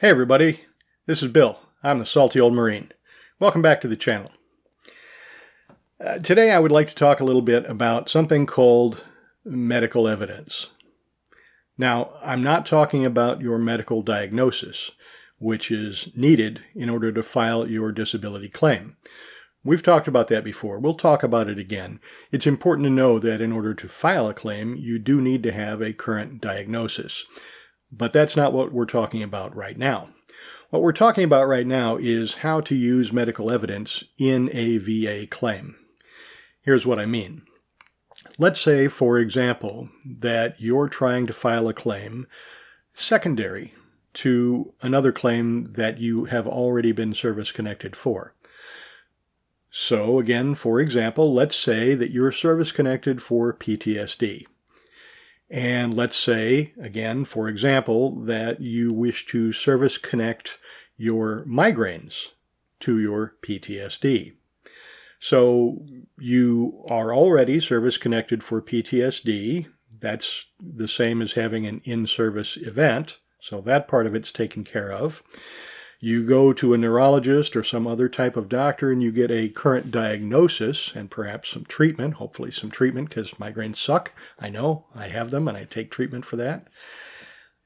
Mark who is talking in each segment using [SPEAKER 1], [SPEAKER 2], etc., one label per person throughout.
[SPEAKER 1] Hey everybody, this is Bill. I'm the Salty Old Marine. Welcome back to the channel. Today I would like to talk a little bit about something called medical evidence. Now, I'm not talking about your medical diagnosis, which is needed in order to file your disability claim. We've talked about that before. We'll talk about it again. It's important to know that in order to file a claim, you do need to have a current diagnosis. But that's not what we're talking about right now. What we're talking about right now is how to use medical evidence in a VA claim. Here's what I mean. Let's say, for example, that you're trying to file a claim secondary to another claim that you have already been service-connected for. So again, for example, let's say that you're service-connected for PTSD. And let's say, again, for example, that you wish to service connect your migraines to your PTSD. So you are already service connected for PTSD. That's the same as having an in-service event. So that part of it's taken care of. You go to a neurologist or some other type of doctor and you get a current diagnosis and perhaps some treatment, hopefully some treatment because migraines suck. I know, I have them and I take treatment for that.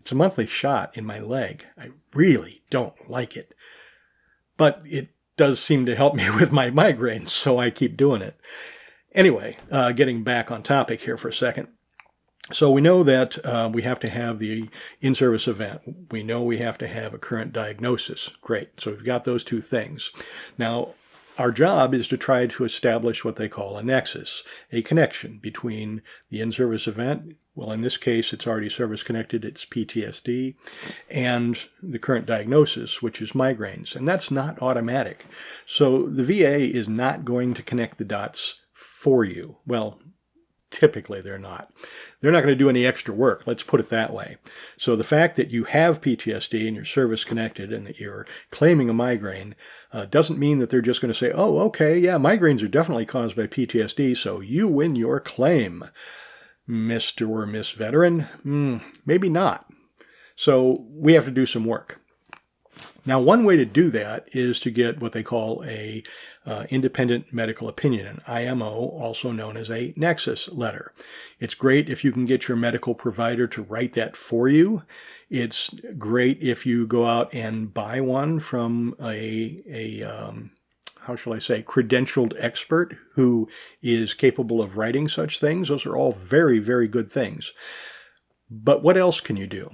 [SPEAKER 1] It's a monthly shot in my leg. I really don't like it. But it does seem to help me with my migraines, so I keep doing it. Anyway, getting back on topic here for a second. So we know that we have to have the in-service event. We know we have to have a current diagnosis. Great. So we've got those two things. Now, our job is to try to establish what they call a nexus, a connection between the in-service event, well, in this case, it's already service-connected, it's PTSD, and the current diagnosis, which is migraines. And that's not automatic. So the VA is not going to connect the dots for you. Well, typically they're not. They're not going to do any extra work, let's put it that way. So the fact that you have PTSD and you're service-connected and that you're claiming a migraine doesn't mean that they're just going to say, oh, okay, yeah, migraines are definitely caused by PTSD, so you win your claim, Mr. or Miss Veteran. Maybe not. So we have to do some work. Now, one way to do that is to get what they call a independent medical opinion, an IMO, also known as a Nexus letter. It's great if you can get your medical provider to write that for you. It's great if you go out and buy one from how shall I say, credentialed expert who is capable of writing such things. Those are all very, very good things. But what else can you do?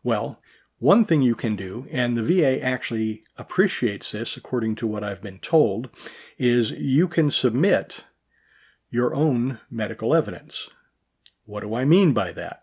[SPEAKER 1] Well, one thing you can do, and the VA actually appreciates this according to what I've been told, is you can submit your own medical evidence. What do I mean by that?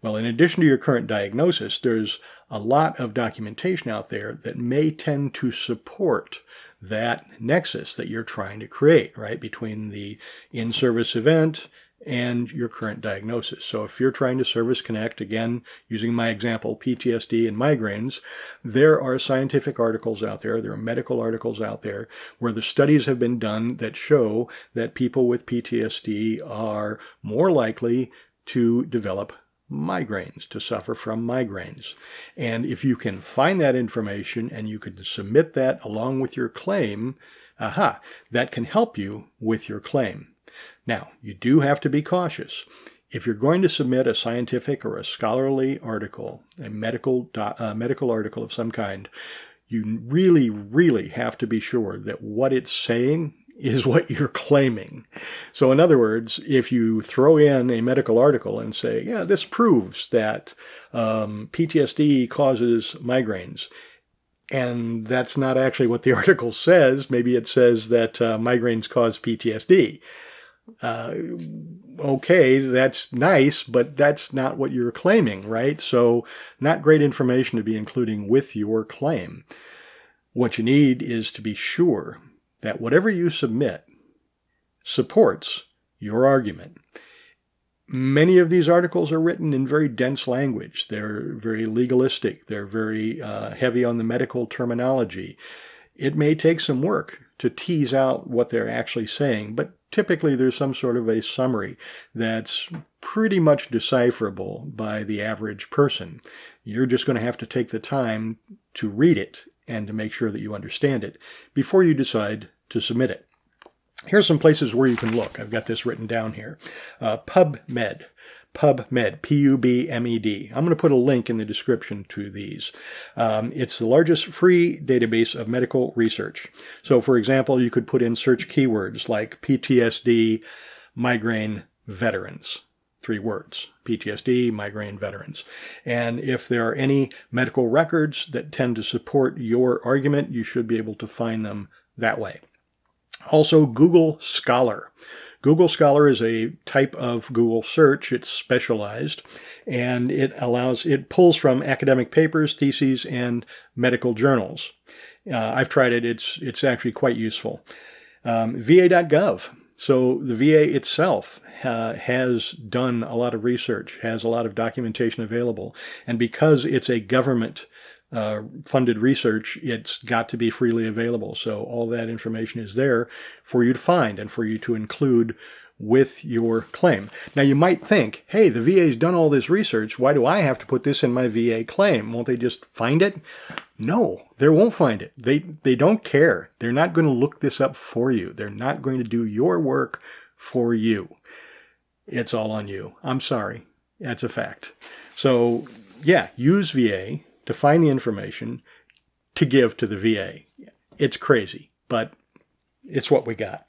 [SPEAKER 1] Well, in addition to your current diagnosis, there's a lot of documentation out there that may tend to support that nexus that you're trying to create, right, between the in-service event and your current diagnosis. So if you're trying to service connect, again, using my example, PTSD and migraines, there are scientific articles out there, there are medical articles out there where the studies have been done that show that people with PTSD are more likely to develop migraines, to suffer from migraines. And if you can find that information and you can submit that along with your claim, that can help you with your claim. Now, you do have to be cautious. If you're going to submit a scientific or a scholarly article, a medical article of some kind, you really, really have to be sure that what it's saying is what you're claiming. So in other words, if you throw in a medical article and say, yeah, this proves that PTSD causes migraines, and that's not actually what the article says, maybe it says that migraines cause PTSD. Okay, that's nice, but that's not what you're claiming, right? So not great information to be including with your claim. What you need is to be sure that whatever you submit supports your argument. Many of these articles are written in very dense language. They're very legalistic. They're very heavy on the medical terminology. It may take some work to tease out what they're actually saying, but typically there's some sort of a summary that's pretty much decipherable by the average person. You're just going to have to take the time to read it and to make sure that you understand it before you decide to submit it. Here's some places where you can look. I've got this written down here. PubMed, P-U-B-M-E-D. I'm going to put a link in the description to these. It's the largest free database of medical research. So, for example, you could put in search keywords like PTSD, migraine, veterans. 3 words, PTSD, migraine, veterans. And if there are any medical records that tend to support your argument, you should be able to find them that way. Also, Google Scholar. Google Scholar is a type of Google search. It's specialized, and it pulls from academic papers, theses, and medical journals. I've tried it. It's actually quite useful. VA.gov. So the VA itself has done a lot of research, has a lot of documentation available, and because it's a government funded research, it's got to be freely available. So all that information is there for you to find and for you to include with your claim. Now you might think, hey, the VA's done all this research. Why do I have to put this in my VA claim? Won't they just find it? No, they won't find it. They don't care. They're not going to look this up for you. They're not going to do your work for you. It's all on you. I'm sorry. That's a fact. So yeah, use VA to find the information to give to the VA. It's crazy, but it's what we got.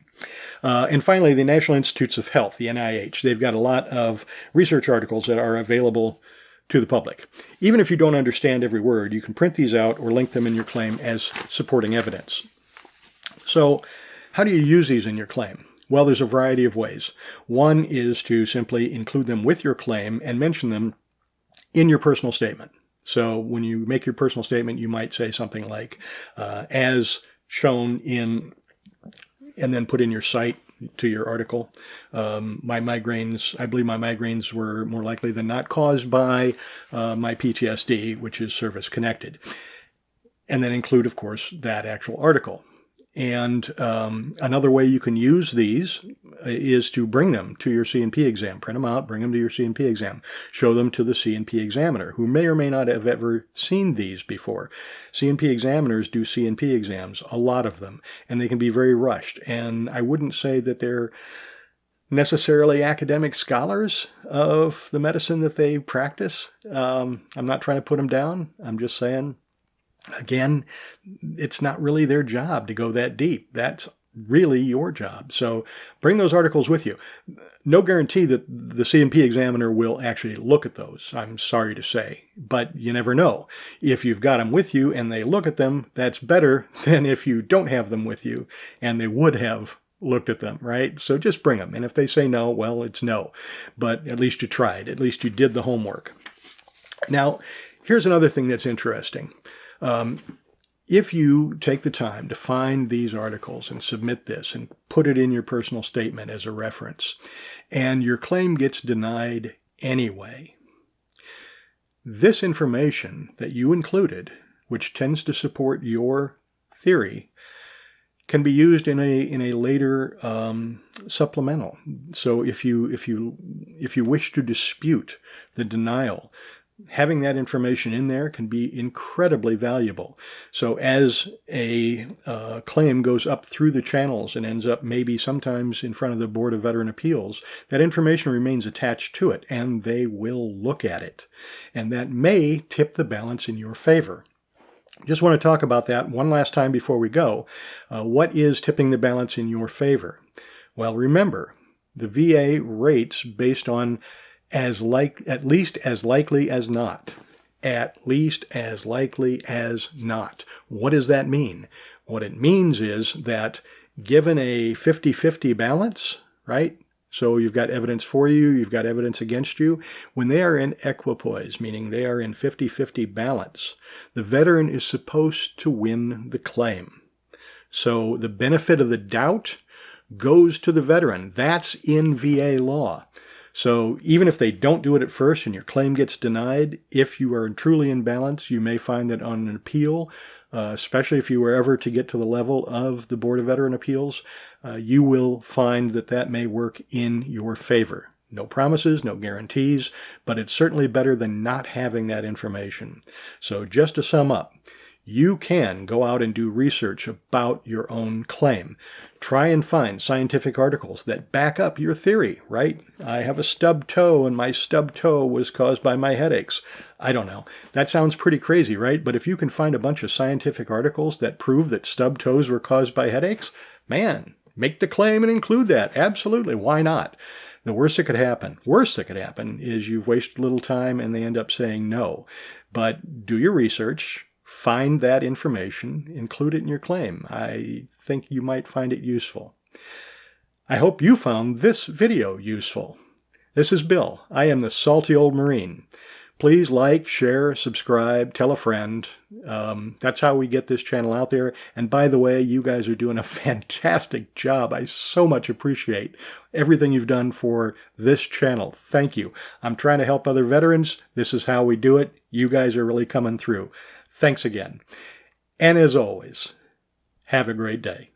[SPEAKER 1] And finally, the National Institutes of Health, the NIH, they've got a lot of research articles that are available to the public. Even if you don't understand every word, you can print these out or link them in your claim as supporting evidence. So how do you use these in your claim? Well, there's a variety of ways. One is to simply include them with your claim and mention them in your personal statement. So when you make your personal statement, you might say something like, as shown in, and then put in your cite to your article. My migraines, I believe my migraines were more likely than not caused by my PTSD, which is service-connected. And then include, of course, that actual article. And another way you can use these is to bring them to your C&P exam. Print them out, bring them to your C&P exam. Show them to the C&P examiner, who may or may not have ever seen these before. C&P examiners do C&P exams, a lot of them, and they can be very rushed. And I wouldn't say that they're necessarily academic scholars of the medicine that they practice. I'm not trying to put them down. I'm just saying, again, it's not really their job to go that deep. That's really your job. So bring those articles with you. No guarantee that the C&P examiner will actually look at those, I'm sorry to say, but you never know. If you've got them with you and they look at them, that's better than if you don't have them with you and they would have looked at them, right? So just bring them. And if they say no, well, it's no. But at least you tried. At least you did the homework. Now, here's another thing that's interesting. If you take the time to find these articles and submit this and put it in your personal statement as a reference, and your claim gets denied anyway, this information that you included, which tends to support your theory, can be used in a later supplemental. So if you wish to dispute the denial, having that information in there can be incredibly valuable. So as a claim goes up through the channels and ends up maybe sometimes in front of the Board of Veteran Appeals, that information remains attached to it, and they will look at it. And that may tip the balance in your favor. Just want to talk about that one last time before we go. What is tipping the balance in your favor? Well, remember, the VA rates based on at least as likely as not. At least as likely as not. What does that mean? What it means is that given a 50-50 balance, right? So you've got evidence for you, you've got evidence against you. When they are in equipoise, meaning they are in 50-50 balance, the veteran is supposed to win the claim. So the benefit of the doubt goes to the veteran. That's in VA law. So even if they don't do it at first and your claim gets denied, if you are truly in balance, you may find that on an appeal, especially if you were ever to get to the level of the Board of Veteran Appeals, you will find that that may work in your favor. No promises, no guarantees, but it's certainly better than not having that information. So just to sum up, you can go out and do research about your own claim. Try and find scientific articles that back up your theory, right? I have a stubbed toe and my stubbed toe was caused by my headaches. I don't know. That sounds pretty crazy, right? But if you can find a bunch of scientific articles that prove that stubbed toes were caused by headaches, man, make the claim and include that. Absolutely. Why not? The worst that could happen is you've wasted a little time and they end up saying no. But do your research, find that information, include it in your claim. I think you might find it useful. I hope you found this video useful. This is Bill. I am the Salty Old Marine. Please like, share, subscribe, tell a friend. That's how we get this channel out there. And by the way, you guys are doing a fantastic job. I so much appreciate everything you've done for this channel. Thank you. I'm trying to help other veterans. This is how we do it. You guys are really coming through. Thanks again. And as always, have a great day.